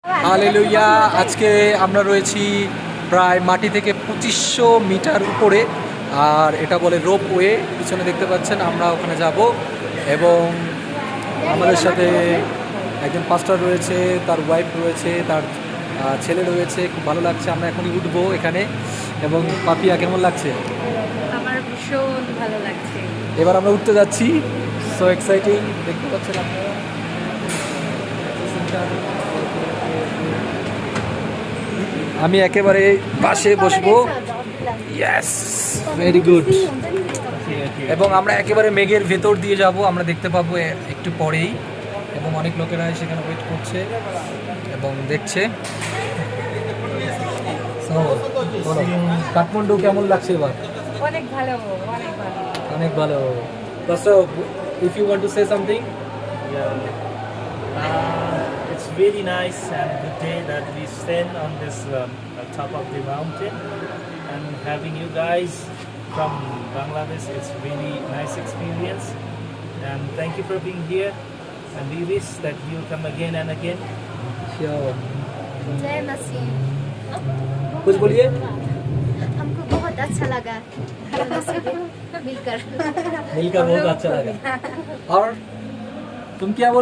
Hallelujah. আজকে আমরা রয়েছি প্রায় মাটি থেকে 2500 মিটার উপরে, আর এটা বলে রোপওয়ে। পিছনে দেখতে পাচ্ছেন, আমরা ওখানে যাব এবং আমাদের সাথে একজন পাস্টার রয়েছে, তার ওয়াইফ রয়েছে, তার ছেলে রয়েছে। খুব ভালো লাগছে। আমরা এখনই উঠবো এখানে। এবং পাপিয়া, কেমন লাগছে? আমার ভীষণ ভালো লাগছে। এবার আমরা উঠতে যাচ্ছি। সো এক্সাইটিং, দেখতে পাচ্ছেন আপনারা। আমি একেবারে পাশে বসবো। Yes, very good. এবং আমরা একেবারে মেঘের ভেতর দিয়ে যাব। আমরা দেখতে পাবো একটু পরেই, এবং অনেক লোকেরা সেখানে ওয়েট করছে এবং দেখছে। So, বলো, কাঠমান্ডু কেমন লাগছে এবার? অনেক ভালো, অনেক ভালো। অনেক ভালো। So, if you want to say something. It's really nice and good day that we stand on this top of the mountain, and having you guys from Bangladesh, it's really nice experience, and thank you for being here, and we wish that you come again and again. Sure. जय मसीह। कुछ बोलिए। हमको बहुत अच्छा लगा मिलकर। मिलकर बहुत अच्छा लगा। और तुम क्या बोल